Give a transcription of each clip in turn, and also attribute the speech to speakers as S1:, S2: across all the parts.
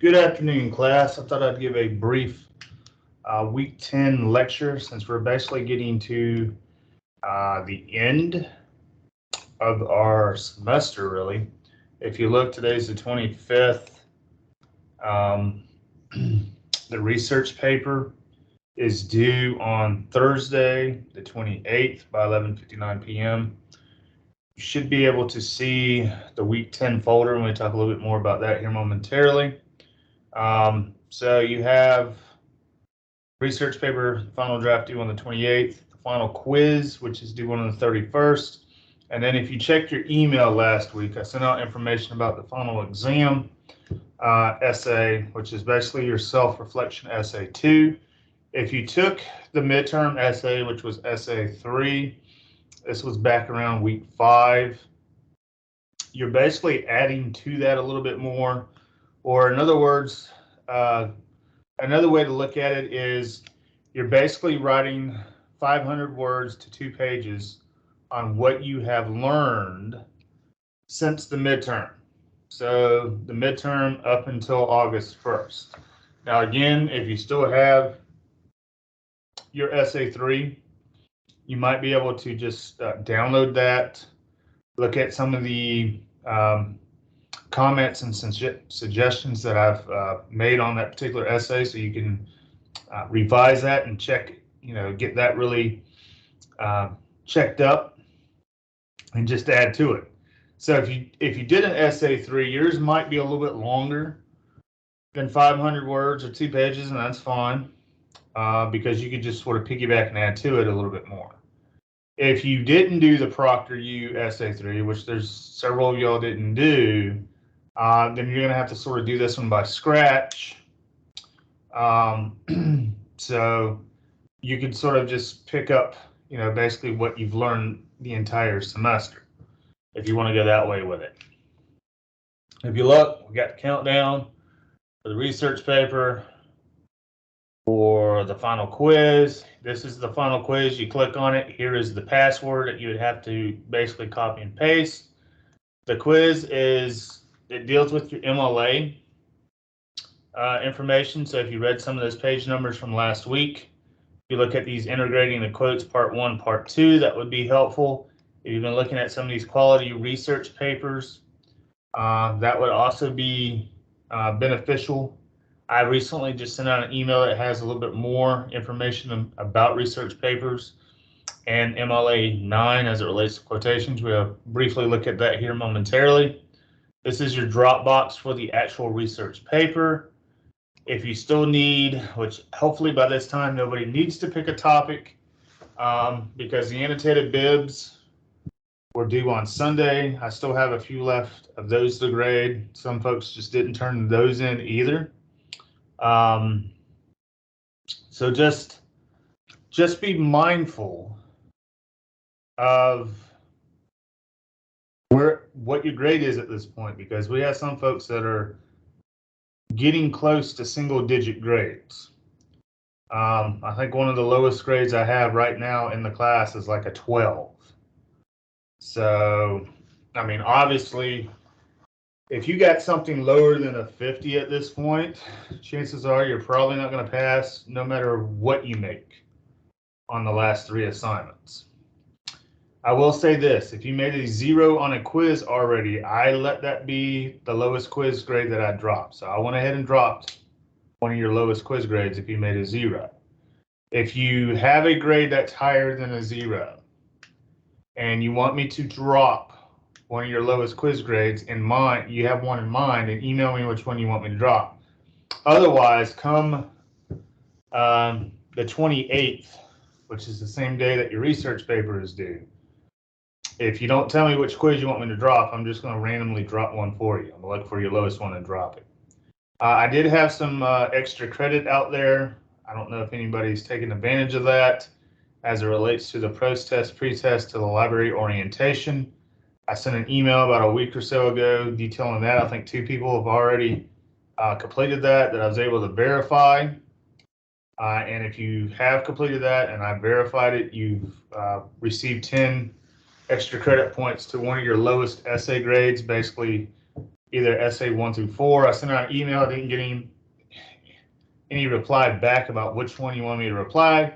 S1: Good afternoon, class. I thought I'd give a brief week 10 lecture since we're basically getting to the end of our semester, really. If you look, today's the 25th. The research paper is due on Thursday, the 28th by 11:59 p.m. You should be able to see the week 10 folder, and we'll talk a little bit more about that here momentarily. So you have research paper, final draft due on the 28th, the final quiz, which is due on the 31st. And then if you checked your email last week, I sent out information about the final exam essay, which is basically your self-reflection essay 2. If you took the midterm essay, which was essay 3, this was back around week 5, you're basically adding to that a little bit more. Or in other words, another way to look at it is you're basically writing 500 words to 2 pages on what you have learned since the midterm. So the midterm up until August 1st. Now again, if you still have your essay 3, you might be able to just download that, look at some of the comments and suggestions that I've made on that particular essay, so you can revise that and check, get that really checked up and just add to it. So if you did an essay 3, yours might be a little bit longer than 500 words or 2 pages, and that's fine because you could just sort of piggyback and add to it a little bit more. If you didn't do the Proctor U essay 3, which there's several of y'all didn't do, then you're going to have to sort of do this one by scratch. So you could sort of just pick up, basically what you've learned the entire semester, if you want to go that way with it. If you look, we got the countdown for the research paper, for the final quiz. This is the final quiz. You click on it. Here is the password that you would have to basically copy and paste. The quiz it deals with your MLA information. So if you read some of those page numbers from last week, if you look at these integrating the quotes part 1, part 2, that would be helpful. If you've been looking at some of these quality research papers, that would also be beneficial. I recently just sent out an email that has a little bit more information about research papers and MLA 9 as it relates to quotations. We'll briefly look at that here momentarily. This is your Dropbox for the actual research paper. If you still need, which hopefully by this time nobody needs to pick a topic, because the annotated bibs were due on Sunday. I still have a few left of those to grade. Some folks just didn't turn those in either. So just be mindful of what your grade is at this point, because we have some folks that are getting close to single-digit grades. I think one of the lowest grades I have right now in the class is like a 12. So, I mean, obviously, if you got something lower than a 50 at this point, chances are you're probably not going to pass no matter what you make on the last 3 assignments. I will say this, if you made a 0 on a quiz already, I let that be the lowest quiz grade that I dropped. So I went ahead and dropped one of your lowest quiz grades if you made a 0. If you have a grade that's higher than a 0 and you want me to drop one of your lowest quiz grades in mind, you have one in mind, and email me which one you want me to drop. Otherwise, come the 28th, which is the same day that your research paper is due, if you don't tell me which quiz you want me to drop, I'm just going to randomly drop one for you. I'm going to look for your lowest one and drop it. I did have some extra credit out there. I don't know if anybody's taken advantage of that as it relates to the Pretest to the library orientation. I sent an email about a week or so ago detailing that. I think 2 people have already completed that I was able to verify. And if you have completed that and I verified it, you've received 10 extra credit points to one of your lowest essay grades, basically either essay 1 through 4. I sent out an email. I didn't get any reply back about which one you want me to reply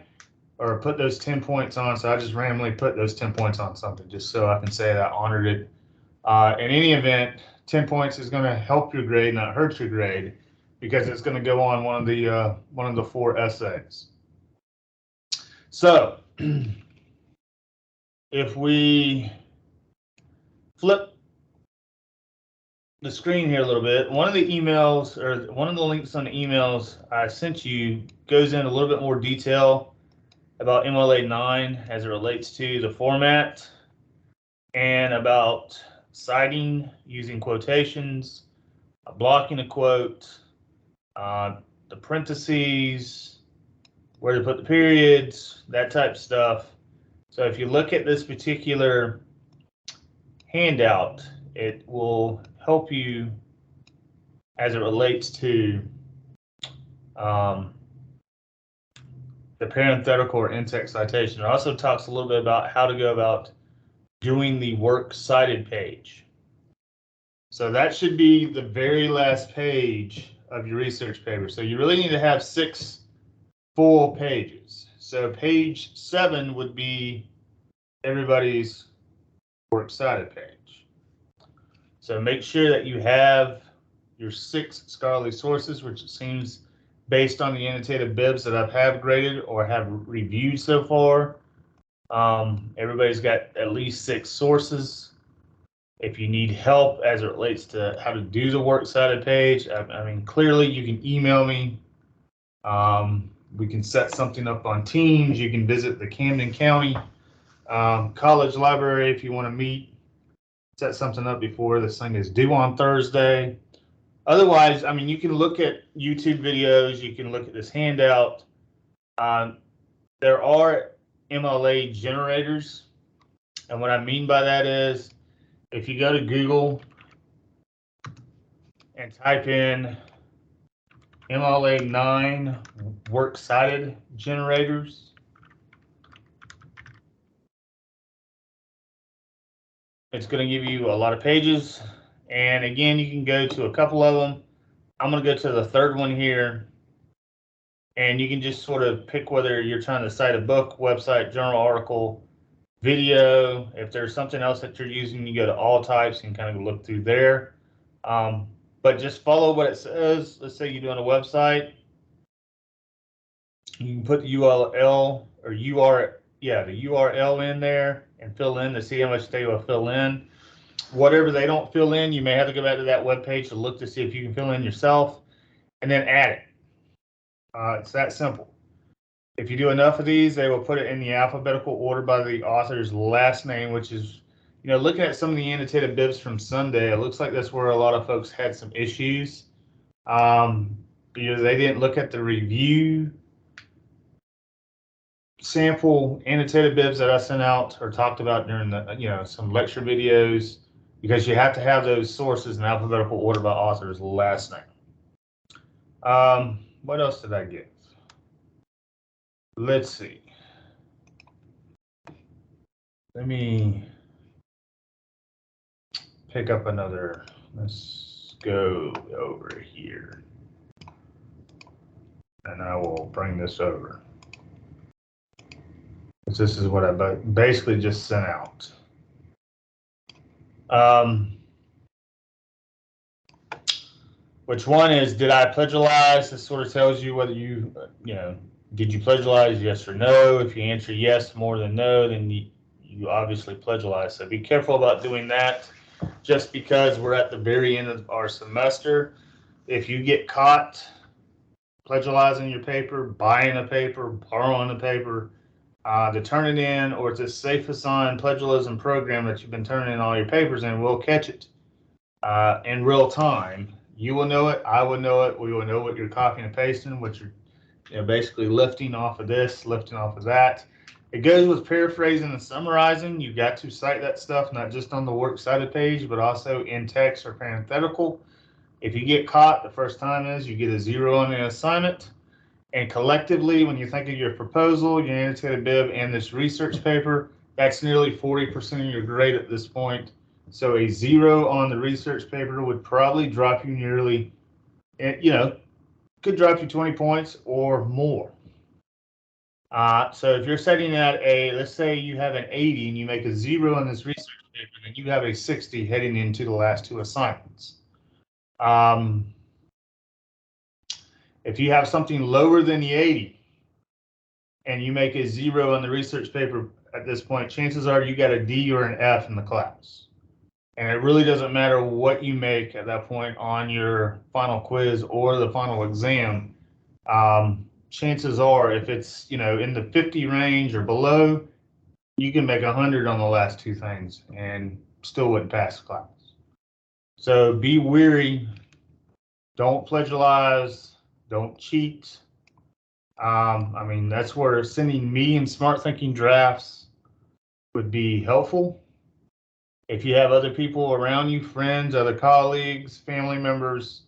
S1: or put those 10 points on. So I just randomly put those 10 points on something just so I can say that I honored it. In any event, 10 points is going to help your grade, not hurt your grade, because it's going to go on one of the 4 essays. So if we flip the screen here a little bit, one of the emails or one of the links on the emails I sent you goes in a little bit more detail about MLA 9 as it relates to the format and about citing using quotations, blocking a quote, the parentheses, where to put the periods, that type of stuff. So if you look at this particular handout, it will help you as it relates to the parenthetical or in-text citation. It also talks a little bit about how to go about doing the works cited page. So that should be the very last page of your research paper. So you really need to have 6 full pages. So page 7 would be everybody's works cited page. So make sure that you have your 6 scholarly sources, which it seems based on the annotated bibs that I have graded or have reviewed so far, everybody's got at least 6 sources. If you need help as it relates to how to do the works cited page, I mean, clearly you can email me. We can set something up on Teams. You can visit the Camden County College Library if you want to meet, set something up before this thing is due on Thursday. Otherwise, I mean, you can look at YouTube videos. You can look at this handout. There are Mla generators. And what I mean by that is if you go to Google and type in MLA 9 works cited generators, it's going to give you a lot of pages. And again, you can go to a couple of them. I'm going to go to the 3rd one here. And you can just sort of pick whether you're trying to cite a book, website, journal article, video. If there's something else that you're using, you go to all types and kind of look through there. But just follow what it says. Let's say you're doing a website. You can put the URL or the URL in there and fill in to see how much they will fill in. Whatever they don't fill in, you may have to go back to that web page to look to see if you can fill in yourself and then add it. It's that simple. If you do enough of these, they will put it in the alphabetical order by the author's last name, which is, looking at some of the annotated bibs from Sunday, it looks like that's where a lot of folks had some issues. Because they didn't look at the review sample annotated bibs that I sent out or talked about during the, some lecture videos, because you have to have those sources in alphabetical order by author's last name. What else did I get? Let's see. Let me pick up another. Let's go over here. And I will bring this over. This is what I basically just sent out. Which one is, did I plagiarize? This sort of tells you whether you, did you plagiarize, yes or no? If you answer yes more than no, then you obviously plagiarized. So be careful about doing that. Just because we're at the very end of our semester, if you get caught plagiarizing your paper, buying a paper, borrowing a paper, to turn it in, or to safe assign plagiarism program that you've been turning in all your papers in, we'll catch it in real time. You will know it, I will know it, we will know what you're copying and pasting, what you're basically lifting off of this, lifting off of that. It goes with paraphrasing and summarizing. You got to cite that stuff, not just on the works cited page, but also in text or parenthetical. If you get caught the first time you get a 0 on the assignment. And collectively, when you think of your proposal, your annotated bib, and this research paper, that's nearly 40% of your grade at this point. So a 0 on the research paper would probably drop you nearly, could drop you 20 points or more. So if you're setting at let's say you have an 80 and you make a 0 on this research paper, then you have a 60 heading into the last 2 assignments. If you have something lower than the 80 and you make a 0 on the research paper at this point, chances are you got a D or an F in the class. And it really doesn't matter what you make at that point on your final quiz or the final exam. Chances are, if it's in the 50 range or below, you can make 100 on the last 2 things and still wouldn't pass the class. So be wary. Don't plagiarize. Don't cheat. I mean, that's where sending me and smart thinking drafts would be helpful. If you have other people around you, friends, other colleagues, family members,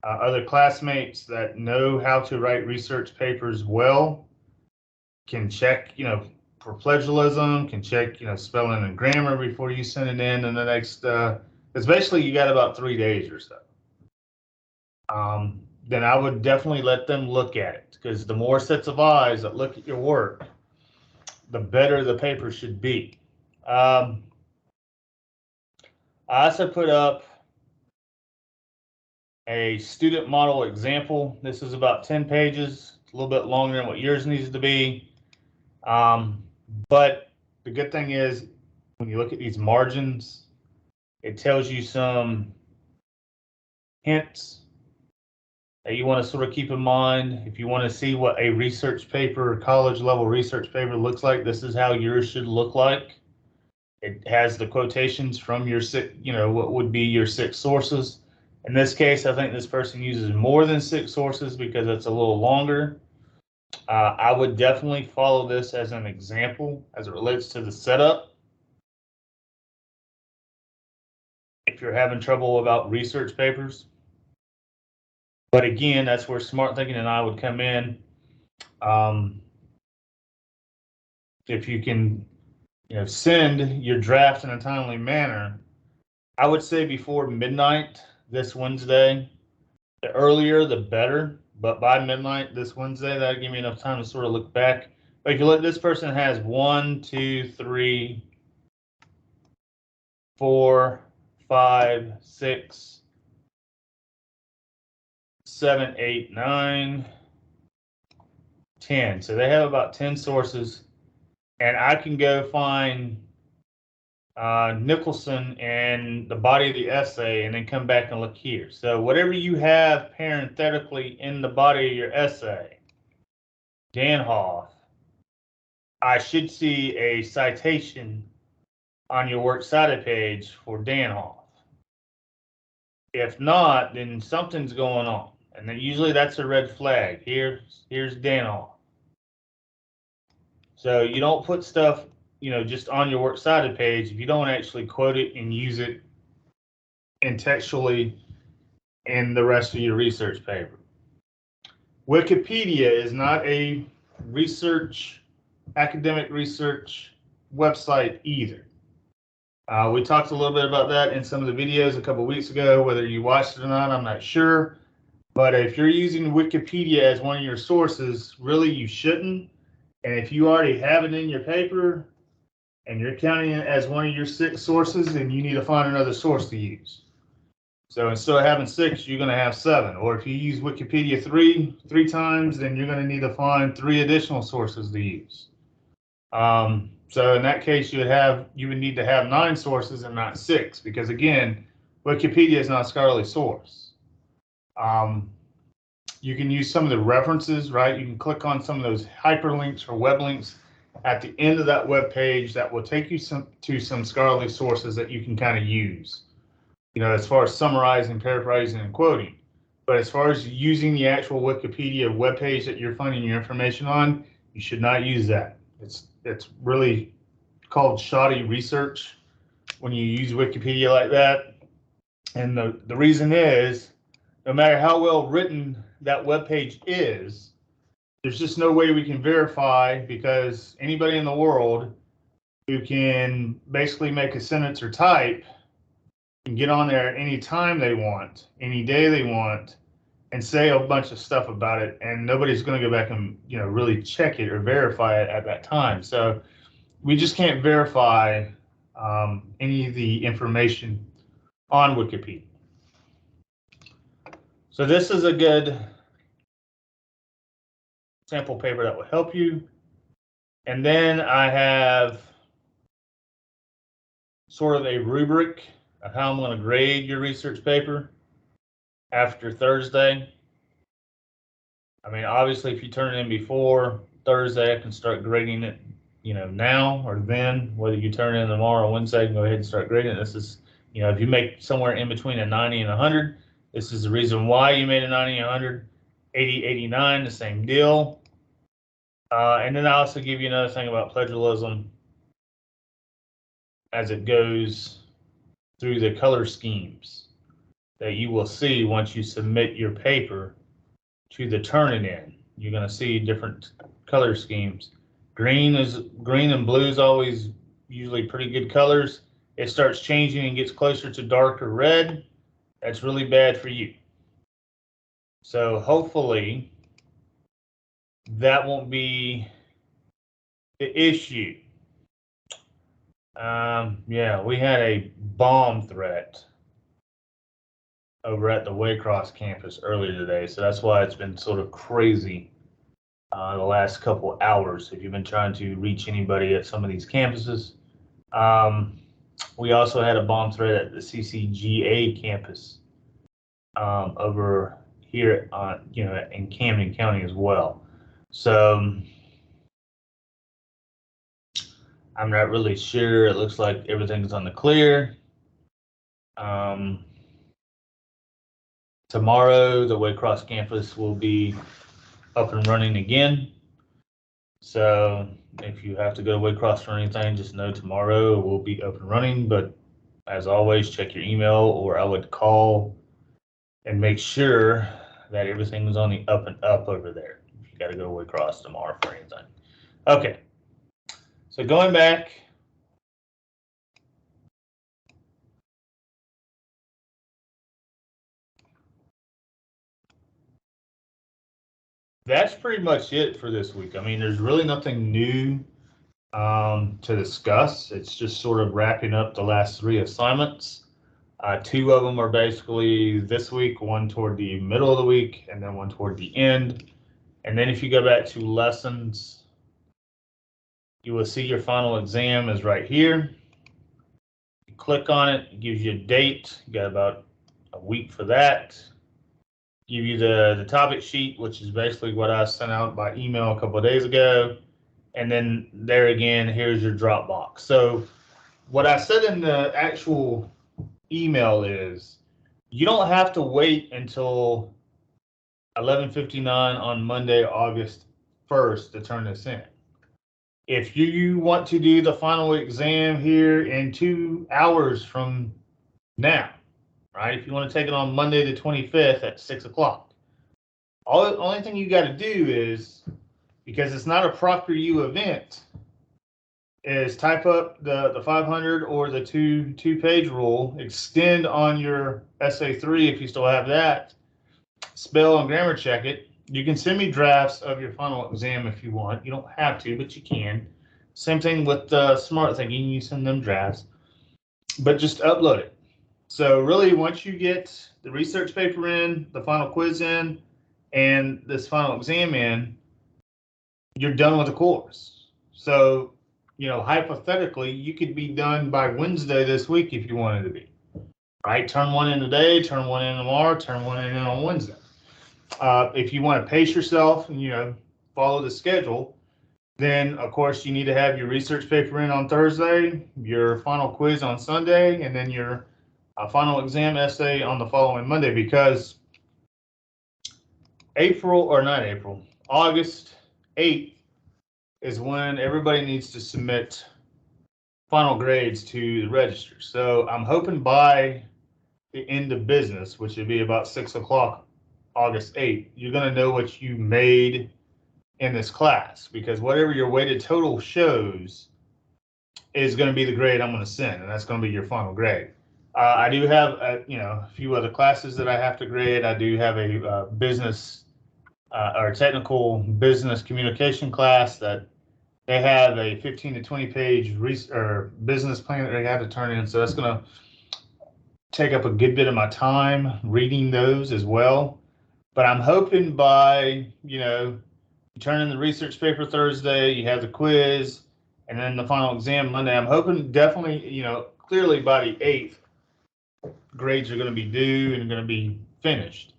S1: other classmates that know how to write research papers well, can check, for plagiarism, can check, spelling and grammar before you send it in the next, because basically you got about 3 days or so. Then I would definitely let them look at it, because the more sets of eyes that look at your work, the better the paper should be. I also put up a student model example. This is about 10 pages, a little bit longer than what yours needs to be. But the good thing is, when you look at these margins, it tells you some hints that you want to sort of keep in mind. If you want to see what a research paper, college level research paper looks like, this is how yours should look like. It has the quotations from your what would be your 6 sources. In this case, I think this person uses more than 6 sources because it's a little longer. I would definitely follow this as an example as it relates to the setup. If you're having trouble about research papers. But again, that's where smart thinking and I would come in. If you can, send your draft in a timely manner, I would say before midnight this Wednesday. The earlier, the better. But by midnight this Wednesday, that'll give me enough time to sort of look back. But if you look, this person has 1, 2, 3, 4, 5, 6, 7, 8, 9, 10. So they have about 10 sources, and I can go find Nicholson and the body of the essay and then come back and look here. So whatever you have parenthetically in the body of your essay, Danhoff, I should see a citation on your works cited page for Danhoff. If not, then something's going on, and then usually that's a red flag. Here's Danhoff. So you don't put stuff, just on your works cited page if you don't actually quote it and use it contextually in the rest of your research paper. Wikipedia is not a academic research website either. We talked a little bit about that in some of the videos a couple weeks ago. Whether you watched it or not, I'm not sure. But if you're using Wikipedia as one of your sources, really you shouldn't. And if you already have it in your paper and you're counting it as one of your 6 sources, then you need to find another source to use. So instead of having 6, you're going to have 7. Or if you use Wikipedia three times, then you're going to need to find 3 additional sources to use. So in that case, you would need to have 9 sources and not 6, because again, Wikipedia is not a scholarly source. You can use some of the references, right? You can click on some of those hyperlinks or web links at the end of that web page that will take you to some scholarly sources that you can kind of use, as far as summarizing, paraphrasing, and quoting. But as far as using the actual Wikipedia web page that you're finding your information on, you should not use that. It's really called shoddy research when you use Wikipedia like that. And the reason is, no matter how well written that web page is, there's just no way we can verify, because anybody in the world who can basically make a sentence or type can get on there any time they want, any day they want, and say a bunch of stuff about it, and nobody's going to go back and really check it or verify it at that time. So we just can't verify any of the information on Wikipedia. So this is a good sample paper that will help you. And then I have sort of a rubric of how I'm going to grade your research paper after Thursday. I mean, obviously, if you turn it in before Thursday, I can start grading it, now or then. Whether you turn it in tomorrow or Wednesday, I can go ahead and start grading it. This is, if you make somewhere in between a 90 and 100, this is the reason why you made a 90 and 100. 80, 89, the same deal. And then I also give you another thing about plagiarism as it goes through the color schemes that you will see once you submit your paper to the Turnitin. You're going to see different color schemes. Green and blue is always usually pretty good colors. It starts changing and gets closer to darker red. That's really bad for you. So hopefully that won't be the issue. Yeah, we had a bomb threat over at the Waycross campus earlier today, so that's why it's been sort of crazy the last couple hours if you've been trying to reach anybody at some of these campuses. We also had a bomb threat at the CCGA campus over here in Camden County as well. So I'm not really sure. It looks like everything's on the clear. Tomorrow, the Waycross campus will be up and running again. So if you have to go to Waycross for anything, just know tomorrow it will be up and running. But as always, check your email, or I would call and make sure that everything is on the up and up over there. If you got to go to Waycross tomorrow for anything. Okay. So going back. That's pretty much it for this week. I mean, there's really nothing new to discuss. It's just sort of wrapping up the last 3 assignments. 2 of them are basically this week, one toward the middle of the week, and then one toward the end. And then if you go back to lessons, you will see your final exam is right here. You click on it, it gives you a date. You got about a week for that. Give you the topic sheet, which is basically what I sent out by email a couple of days ago. And then there again, here's your Dropbox. So what I said in the actual email is you don't have to wait until 11:59 on Monday, August 1st to turn this in. If you want to do the final exam here in 2 hours from now, right? If you want to take it on Monday the 25th at 6 o'clock, only thing you got to do is, because it's not a ProctorU event, is type up the 500 or the two-page rule, extend on your essay 3 if you still have that, spell and grammar check it. You can send me drafts of your final exam if you want. You don't have to, but you can. Same thing with the Smart Thinking. You send them drafts, but just upload it. So really, once you get the research paper in, the final quiz in, and this final exam in, you're done with the course. So, hypothetically, you could be done by Wednesday this week if you wanted to be. Right? Turn one in today, turn one in tomorrow, turn one in on Wednesday. If you want to pace yourself and, follow the schedule, then, of course, you need to have your research paper in on Thursday, your final quiz on Sunday, and then your final exam essay on the following Monday, because August 8th is when everybody needs to submit final grades to the register. So I'm hoping by the end of business, which would be about 6 o'clock, August 8th, you're going to know what you made in this class, because whatever your weighted total shows is going to be the grade I'm going to send, and that's going to be your final grade. I do have, a few other classes that I have to grade. I do have a business or technical business communication class that they have a 15 to 20 page business plan that they have to turn in. So that's going to take up a good bit of my time reading those as well. But I'm hoping by, you turn in the research paper Thursday, you have the quiz, and then the final exam Monday. I'm hoping definitely, clearly by the 8th, grades are going to be due and going to be finished.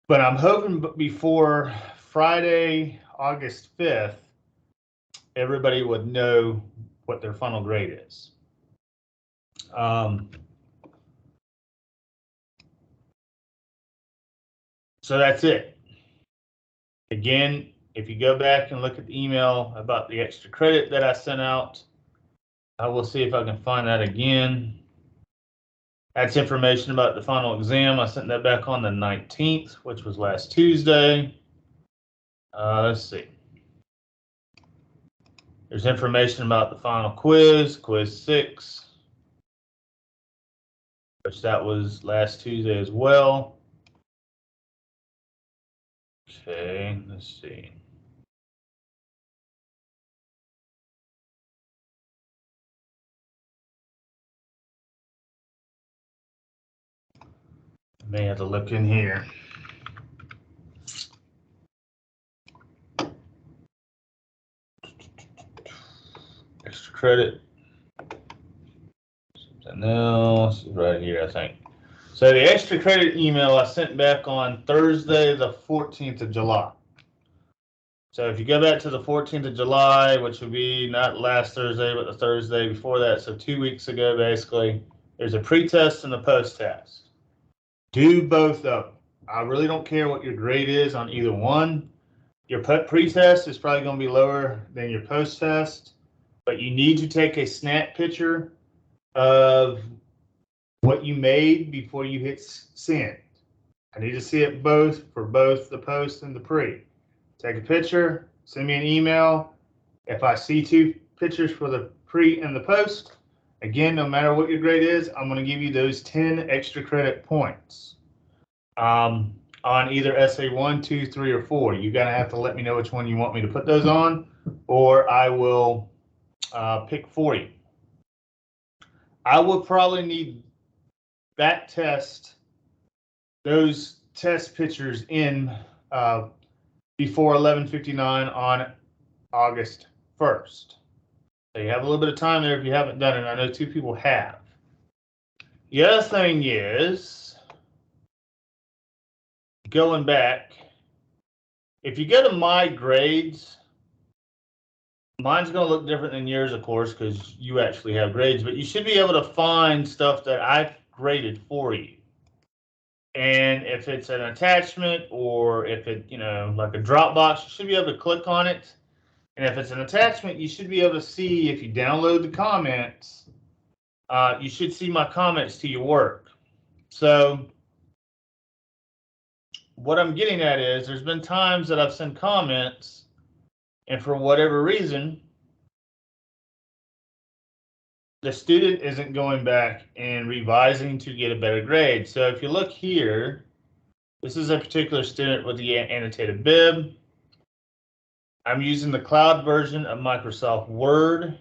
S1: But I'm hoping before Friday, August 5th, everybody would know what their final grade is. So that's it. Again, if you go back and look at the email about the extra credit that I sent out, I will see if I can find that again. That's information about the final exam. I sent that back on the 19th, which was last Tuesday. Let's see. There's information about the final quiz 6, which that was last Tuesday as well. Okay, let's see. I may have to look in here. Extra credit. Something else right here, I think. So the extra credit email I sent back on Thursday, the 14th of July. So if you go back to the 14th of July, which would be not last Thursday, but the Thursday before that, so 2 weeks ago, basically, there's a pretest and a post-test. Do both of them. I really don't care what your grade is on either one. Your pretest is probably going to be lower than your post-test, but you need to take a snap picture of what you made before you hit send. I need to see it both for both the post and the pre. Take a picture, send me an email. If I see 2 pictures for the pre and the post, again, no matter what your grade is, I'm going to give you those 10 extra credit points on either essay 1, 2, 3, or 4. You're going to have to let me know which one you want me to put those on, or I will pick for you. I will probably need that test, those test pictures in before 11:59 on August 1st. So you have a little bit of time there if you haven't done it. I know 2 people have. The other thing is, going back, if you go to my grades, mine's going to look different than yours, of course, because you actually have grades, but you should be able to find stuff that I've graded for you. And if it's an attachment or if it, like a Dropbox, you should be able to click on it. And if it's an attachment, you should be able to see, if you download the comments, you should see my comments to your work. So what I'm getting at is there's been times that I've sent comments and for whatever reason, the student isn't going back and revising to get a better grade. So if you look here, this is a particular student with the annotated bib. I'm using the cloud version of Microsoft Word.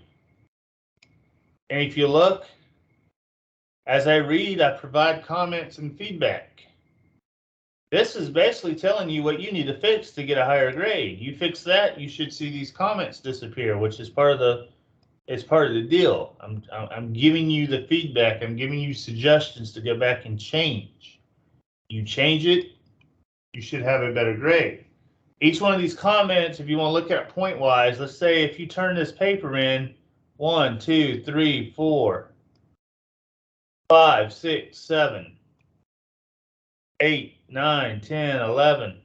S1: And if you look, as I read, I provide comments and feedback. This is basically telling you what you need to fix to get a higher grade. You fix that, you should see these comments disappear, which is part of the deal. I'm giving you the feedback. I'm giving you suggestions to go back and change. You change it, you should have a better grade. Each one of these comments, if you want to look at it point wise, let's say if you turn this paper in 1, 2, 3, 4, 5, 6, 7, 8, 9, 10, 11,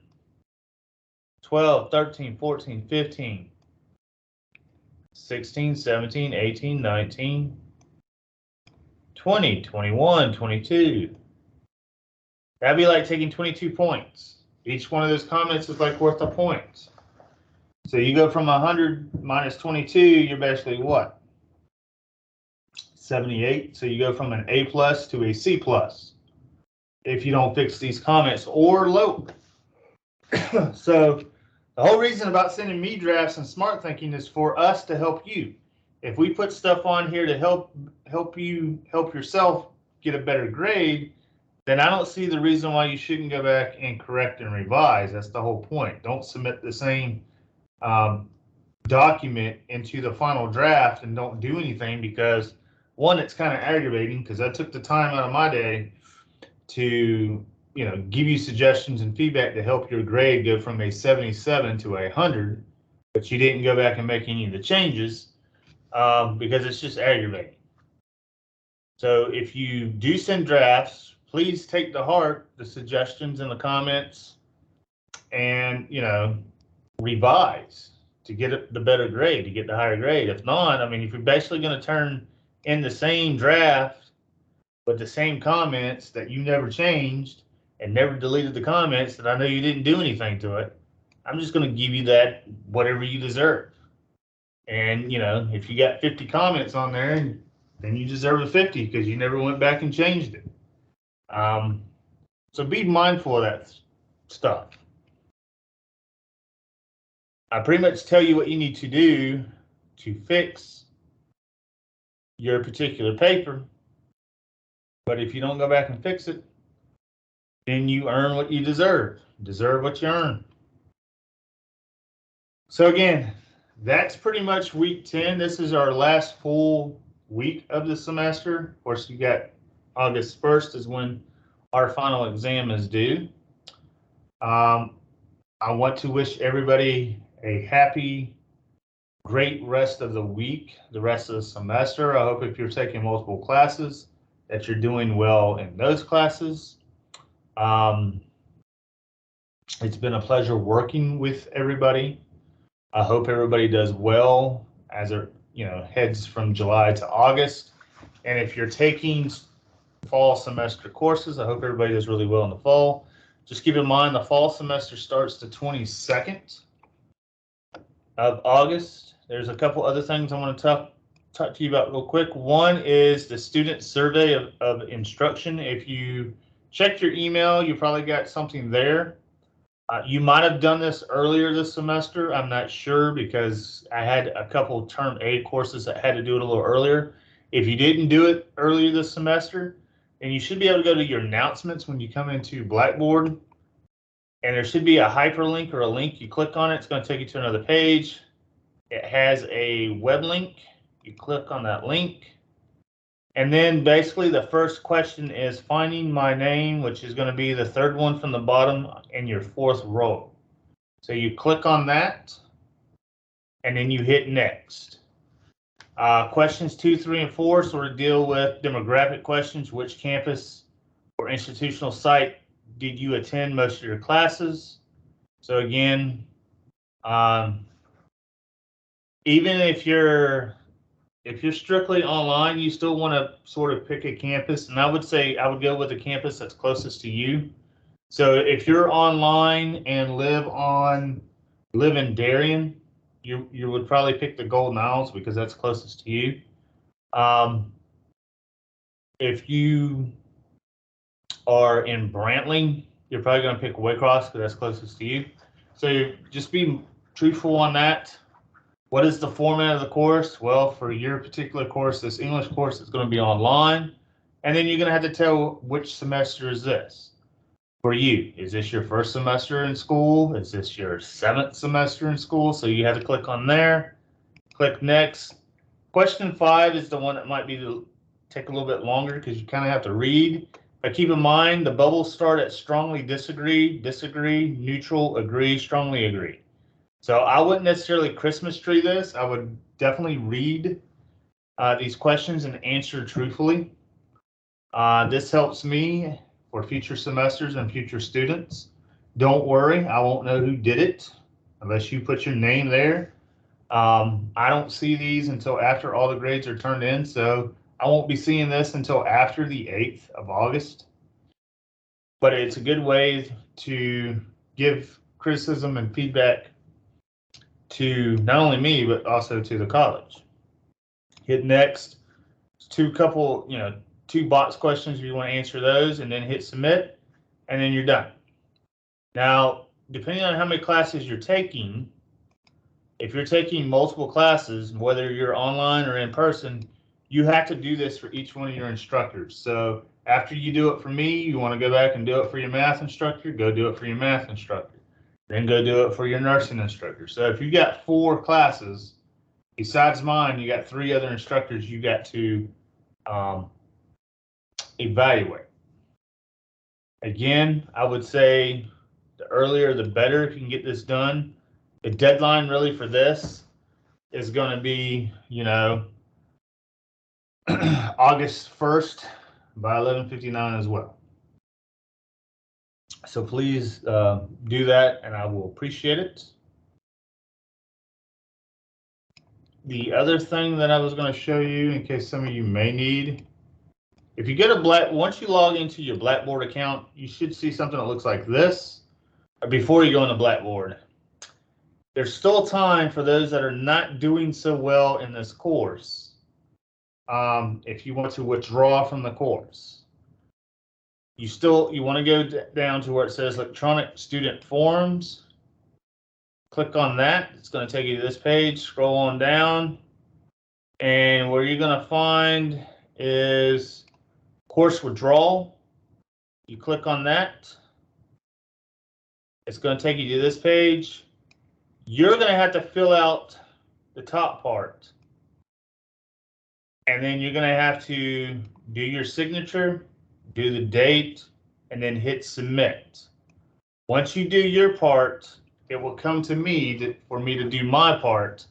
S1: 12, 13, 14, 15, 16, 17, 18, 19, 20, 21, 22. That'd be like taking 22 points. Each one of those comments is like worth a point. So you go from 100 minus 22, you're basically what? 78. So you go from an A plus to a C plus if you don't fix these comments or lower. So the whole reason about sending me drafts and smart thinking is for us to help you. If we put stuff on here to help yourself get a better grade, then I don't see the reason why you shouldn't go back and correct and revise. That's the whole point. Don't submit the same document into the final draft and don't do anything, because one, it's kind of aggravating because I took the time out of my day to give you suggestions and feedback to help your grade go from a 77 to a 100, but you didn't go back and make any of the changes because it's just aggravating. So if you do send drafts, please take to heart the suggestions in the comments and revise to get the better grade, to get the higher grade. If not, I mean, if you're basically going to turn in the same draft with the same comments that you never changed and never deleted the comments that I know you didn't do anything to it, I'm just going to give you that whatever you deserve. And if you got 50 comments on there, then you deserve a 50 because you never went back and changed it. So be mindful of that stuff. I pretty much tell you what you need to do to fix your particular paper, but if you don't go back and fix it, then you earn what you deserve. Deserve what you earn. So again, that's pretty much week 10. This is our last full week of the semester. Of course, you got August 1st is when our final exam is due. I want to wish everybody a happy, great rest of the week, the rest of the semester. I hope if you're taking multiple classes that you're doing well in those classes. It's been a pleasure working with everybody. I hope everybody does well as it heads from July to August. And if you're taking fall semester courses, I hope everybody does really well in the fall. Just keep in mind the fall semester starts the 22nd of August. There's a couple other things I want to talk to you about real quick. One is the student survey of instruction. If you checked your email, you probably got something there. You might have done this earlier this semester. I'm not sure because I had a couple of term A courses that had to do it a little earlier. If you didn't do it earlier this semester, then you should be able to go to your announcements when you come into Blackboard, and there should be a hyperlink or a link. You click on it, it's going to take you to another page. It has a web link. You click on that link. And then basically the first question is finding my name, which is going to be the third one from the bottom in your fourth row. So you click on that and then you hit next. Questions 2, 3, and 4 sort of deal with demographic questions. Which campus or institutional site did you attend most of your classes? So again, even if you're strictly online, you still want to sort of pick a campus, and I would say I would go with the campus that's closest to you. So if you're online and live in Darien, you would probably pick the Golden Isles because that's closest to you. If you are in Brantley, you're probably going to pick Waycross because that's closest to you. So just be truthful on that. What is the format of the course? Well, for your particular course, this English course is going to be online. And then you're going to have to tell which semester is this. For you, is this your first semester in school? Is this your 7th semester in school? So you have to click on there, click next. Question 5 is the one that might take a little bit longer because you kind of have to read. But keep in mind, the bubbles start at strongly disagree, neutral, agree, strongly agree. So I wouldn't necessarily Christmas tree this. I would definitely read these questions and answer truthfully. This helps me for future semesters and future students. Don't worry, I won't know who did it unless you put your name there. I don't see these until after all the grades are turned in, so I won't be seeing this until after the 8th of August. But it's a good way to give criticism and feedback to not only me, but also to the college. Hit next. two box questions if you want to answer those, and then hit submit, and then you're done. Now, depending on how many classes you're taking, if you're taking multiple classes, whether you're online or in person, you have to do this for each one of your instructors. So after you do it for me, you want to go back and do it for your math instructor, go do it for your math instructor. Then go do it for your nursing instructor. So if you got 4 classes, besides mine, you got 3 other instructors you got to evaluate. Again, I would say the earlier the better if you can get this done. The deadline really for this is going to be, August 1st by 11:59 as well. So please do that, and I will appreciate it. The other thing that I was going to show you, in case some of you may need, if you get once you log into your Blackboard account, you should see something that looks like this before you go into Blackboard. There's still time for those that are not doing so well in this course. If you want to withdraw from the course, you want to go down to where it says electronic student forms. Click on that. It's going to take you to this page. Scroll on down, and where you're going to find is course withdrawal. You click on that. It's going to take you to this page. You're going to have to fill out the top part, and then you're going to have to do your signature, do the date, and then hit submit. Once you do your part, it will come to me for me to do my part.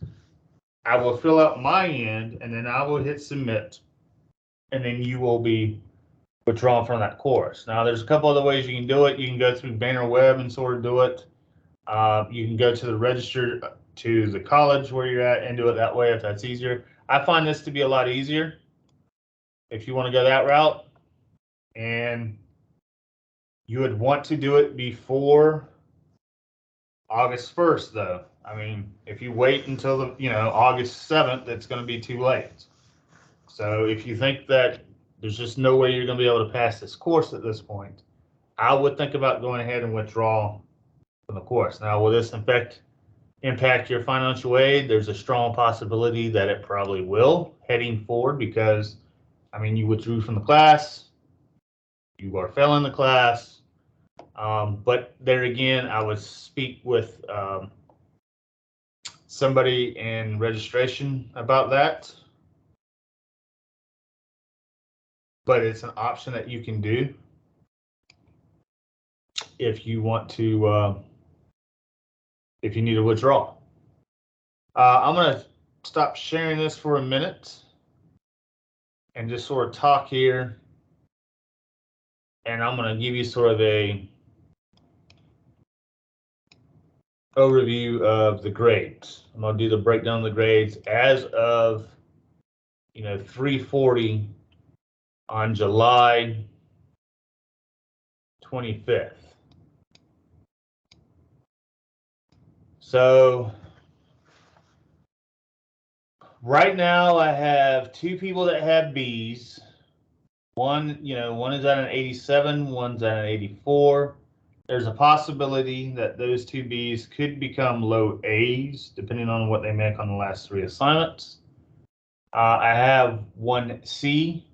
S1: I will fill out my end, and then I will hit submit, and then you will be withdrawn from that course. Now, there's a couple other ways you can do it. You can go through Banner Web and sort of do it. You can go to the register to the college where you're at and do it that way if that's easier. I find this to be a lot easier if you want to go that route, and you would want to do it before August 1st, though. I mean, if you wait until August 7th, it's going to be too late. So if you think that there's just no way you're going to be able to pass this course at this point, I would think about going ahead and withdraw from the course. Now, will this impact your financial aid? There's a strong possibility that it probably will heading forward, because, I mean, you withdrew from the class, you are failing the class. But there again, I would speak with somebody in registration about that. But it's an option that you can do if you want to, if you need to withdraw. I'm going to stop sharing this for a minute and just sort of talk here. And I'm going to give you sort of a overview of the grades. I'm going to do the breakdown of the grades as of 3:40 on July 25th. So right now I have 2 people that have B's. One is at an 87, one's at an 84. There's a possibility that those 2 B's could become low A's depending on what they make on the last 3 assignments. I have 1 C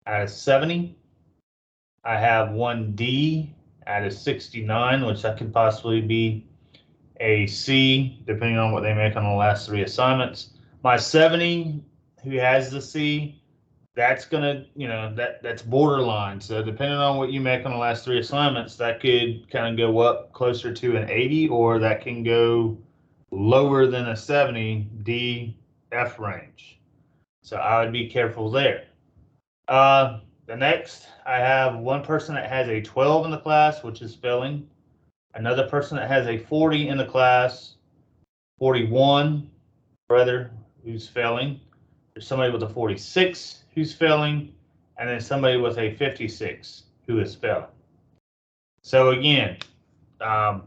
S1: at a 70. I have 1 D at a 69, which that could possibly be a C depending on what they make on the last 3 assignments. My 70, who has the C, that's gonna, that's borderline. So depending on what you make on the last 3 assignments, that could kind of go up closer to an 80, or that can go lower than a 70 D F range. So I would be careful there. The next, I have 1 person that has a 12 in the class, which is failing. Another person that has a 40 in the class, 41 rather, who's failing. There's somebody with a 46 who's failing, and then somebody with a 56 who is failing. So again, I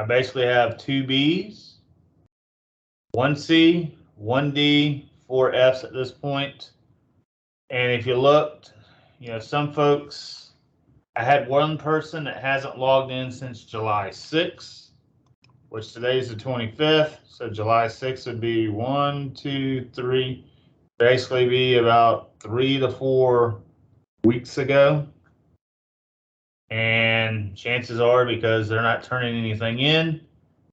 S1: basically have 2 B's, 1 C, 1 D, 4 Fs at this point. And if you looked, some folks, I had one person that hasn't logged in since July 6th, which today's the 25th. So July 6th would be 1, 2, 3, basically be about 3 to 4 weeks ago. And chances are, because they're not turning anything in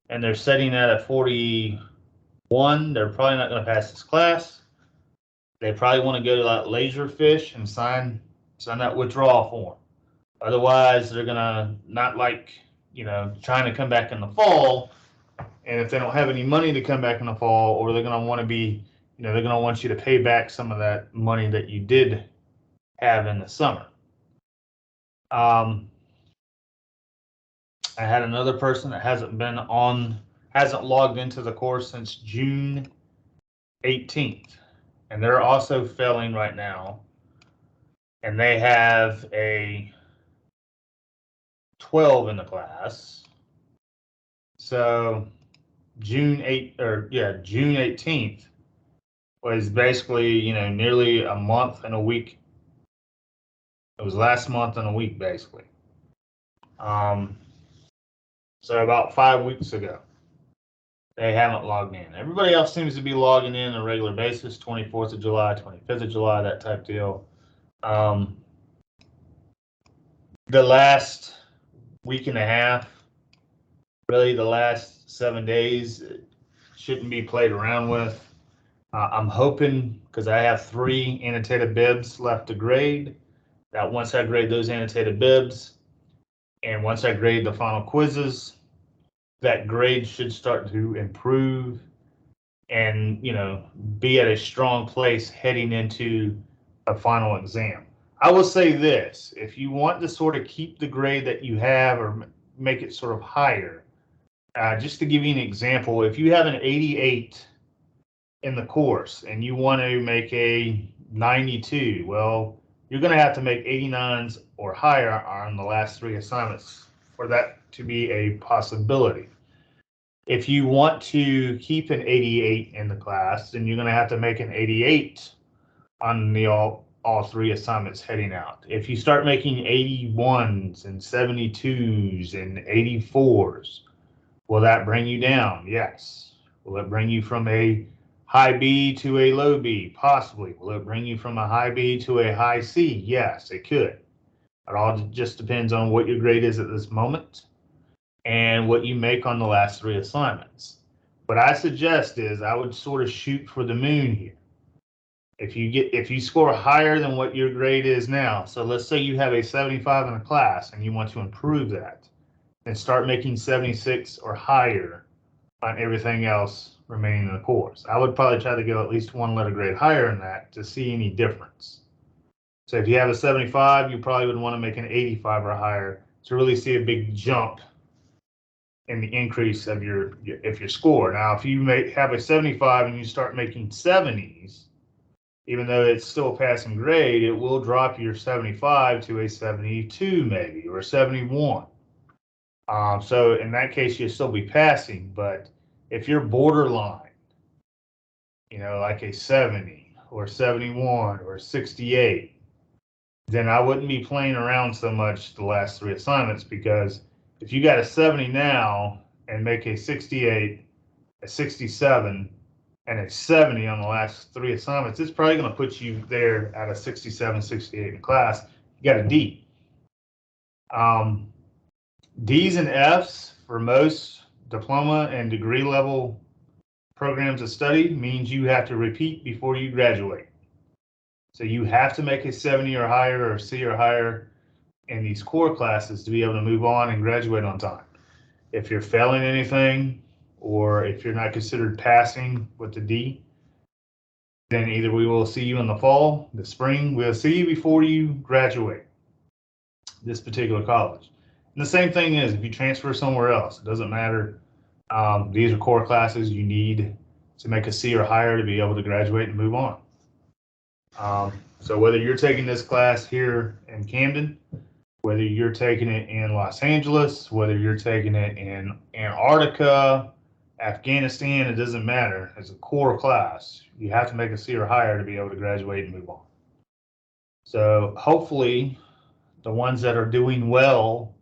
S1: and they're setting at a 41, they're probably not going to pass this class. They probably want to go to that Laserfish and sign that withdrawal form. Otherwise, they're gonna not like, trying to come back in the fall. And if they don't have any money to come back in the fall, or they're gonna want to be, they're gonna want you to pay back some of that money that you did have in the summer. I had another person that hasn't logged into the course since June 18th, and they're also failing right now. And they have a 12 in the class. So June 18th was basically, nearly a month and a week. It was last month and a week, basically. So about 5 weeks ago, they haven't logged in. Everybody else seems to be logging in on a regular basis, 24th of July, 25th of July, that type deal. The last week and a half, really the last 7 days, shouldn't be played around with. I'm hoping, because I have 3 annotated bibs left to grade, that once I grade those annotated bibs, and once I grade the final quizzes, that grade should start to improve and, be at a strong place heading into a final exam. I will say this: if you want to sort of keep the grade that you have or make it sort of higher, just to give you an example, if you have an 88 in the course and you want to make a 92, well, you're going to have to make 89s or higher on the last 3 assignments for that to be a possibility. If you want to keep an 88 in the class, then you're going to have to make an 88 on the all 3 assignments heading out. If you start making 81s and 72s and 84s, will that bring you down? Yes. Will it bring you from a high B to a low B? Possibly. Will it bring you from a high B to a high C? Yes, it could. It all just depends on what your grade is at this moment and what you make on the last 3 assignments. What I suggest is I would sort of shoot for the moon here. If you score higher than what your grade is now, so let's say you have a 75 in a class and you want to improve that, then start making 76 or higher on everything else remaining in the course. I would probably try to go at least 1 letter grade higher than that to see any difference. So if you have a 75, you probably would want to make an 85 or higher to really see a big jump in the increase of your score. Now, if you have a 75 and you start making 70s, even though it's still a passing grade, it will drop your 75 to a 72 maybe, or 71. So in that case, you'll still be passing. But if you're borderline, like a 70 or 71 or 68, then I wouldn't be playing around so much the last 3 assignments, because if you got a 70 now and make a 68, a 67, and a 70 on the last 3 assignments, it's probably going to put you there at a 67, 68 in class. You got a D. D's and F's for most diploma and degree level programs of study means you have to repeat before you graduate. So you have to make a 70 or higher or C or higher in these core classes to be able to move on and graduate on time. If you're failing anything, or if you're not considered passing with the D, then either we will see you in the fall, the spring, we'll see you before you graduate this particular college. And the same thing is if you transfer somewhere else, it doesn't matter. These are core classes you need to make a C or higher to be able to graduate and move on. So whether you're taking this class here in Camden, whether you're taking it in Los Angeles, whether you're taking it in Antarctica, Afghanistan, it doesn't matter. It's a core class. You have to make a C or higher to be able to graduate and move on. So hopefully the ones that are doing well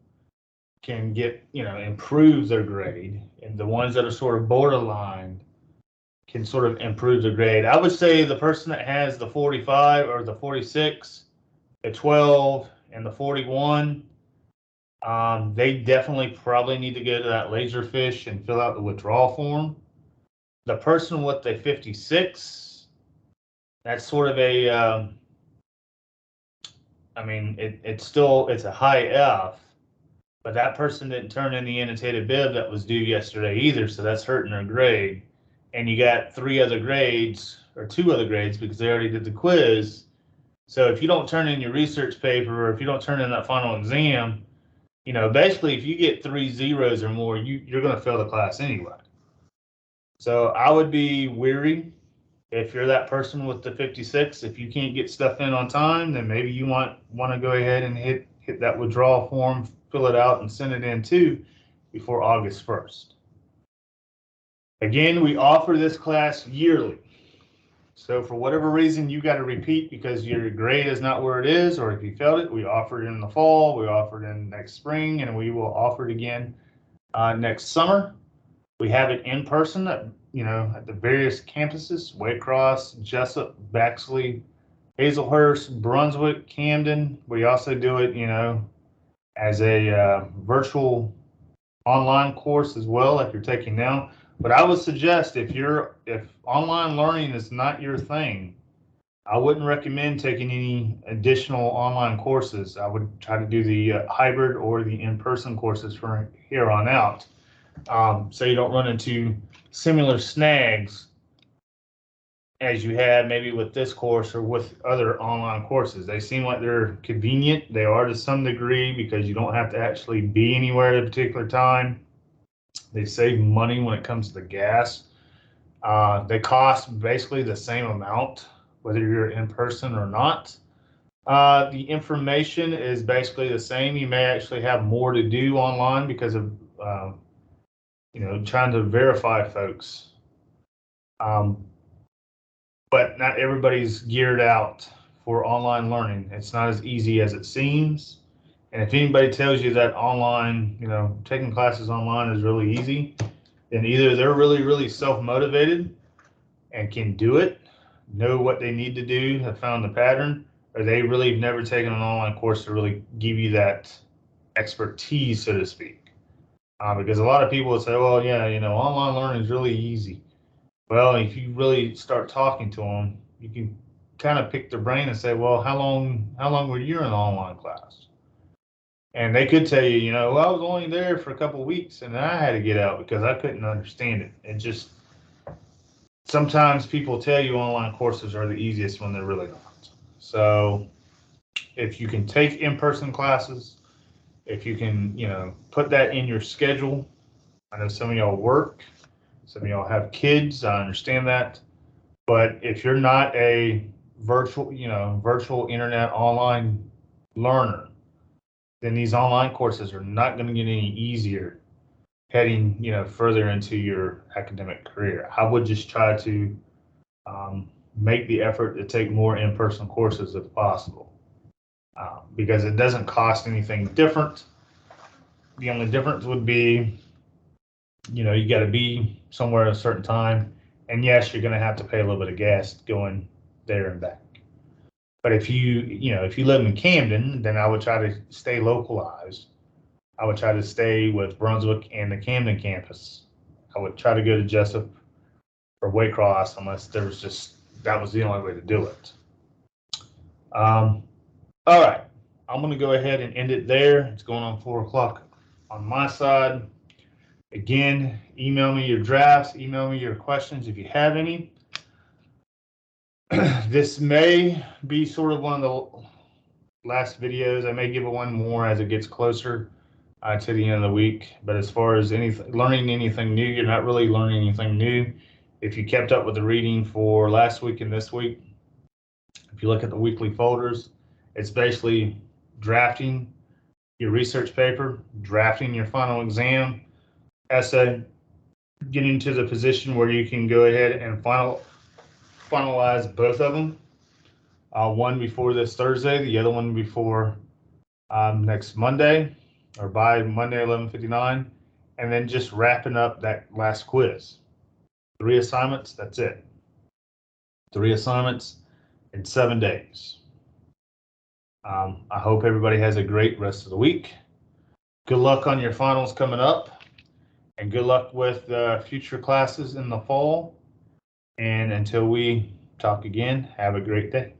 S1: can get, improve their grade, and the ones that are sort of borderline can sort of improve their grade. I would say the person that has the 45 or the 46, the 12, and the 41, they definitely probably need to go to that Laserfish and fill out the withdrawal form. The person with the 56, that's sort of a, it's a high F, but that person didn't turn in the annotated bib that was due yesterday either, so that's hurting their grade. And you got 3 other grades, or 2 other grades, because they already did the quiz. So if you don't turn in your research paper, or if you don't turn in that final exam, basically if you get 3 zeros or more, you're going to fail the class anyway. So I would be weary if you're that person with the 56. If you can't get stuff in on time, then maybe you want to go ahead and hit that withdrawal form, fill it out, and send it in too before August 1st. Again, we offer this class yearly. So for whatever reason you got to repeat because your grade is not where it is, or if you failed it, we offer it in the fall, we offer it in next spring, and we will offer it again next summer. We have it in person at the various campuses: Waycross, Jessup, Bexley, Hazelhurst, Brunswick, Camden. We also do it, as a virtual online course as well, like you're taking now. But I would suggest if online learning is not your thing, I wouldn't recommend taking any additional online courses. I would try to do the hybrid or the in-person courses from here on out, so you don't run into similar snags as you had maybe with this course or with other online courses. They seem like they're convenient. They are to some degree because you don't have to actually be anywhere at a particular time. They save money when it comes to the gas. They cost basically the same amount, whether you're in person or not. The information is basically the same. You may actually have more to do online because of, trying to verify folks. But not everybody's geared out for online learning. It's not as easy as it seems. And if anybody tells you that online, taking classes online is really easy, then either they're really, really self-motivated and can do it, know what they need to do, have found the pattern, or they really have never taken an online course to really give you that expertise, so to speak. Because a lot of people will say, well, yeah, online learning is really easy. Well, if you really start talking to them, you can kind of pick their brain and say, well, how long were you in an online class? And they could tell you, well, I was only there for a couple of weeks and then I had to get out because I couldn't understand it. And just sometimes people tell you online courses are the easiest when they're really not. So if you can take in-person classes, if you can, put that in your schedule. I know some of y'all work, some of y'all have kids, I understand that. But if you're not a virtual internet online learner, then these online courses are not going to get any easier heading, further into your academic career. I would just try to make the effort to take more in-person courses if possible, because it doesn't cost anything different. The only difference would be, you got to be somewhere at a certain time, and yes, you're going to have to pay a little bit of gas going there and back. But if you live in Camden, then I would try to stay localized. I would try to stay with Brunswick and the Camden campus. I would try to go to Jessup or Waycross unless that was the only way to do it. All right, I'm going to go ahead and end it there. It's going on 4 o'clock on my side. Again, email me your drafts, email me your questions if you have any. This may be sort of one of the last videos. I may give it one more as it gets closer to the end of the week. But as far as learning anything new, you're not really learning anything new. If you kept up with the reading for last week and this week, if you look at the weekly folders, it's basically drafting your research paper, drafting your final exam essay, getting to the position where you can go ahead and finalize both of them. One before this Thursday, the other one before next Monday, or by Monday 11:59, and then just wrapping up that last quiz. 3 assignments, that's it. 3 assignments in 7 days. I hope everybody has a great rest of the week. Good luck on your finals coming up, and good luck with future classes in the fall. And until we talk again, have a great day.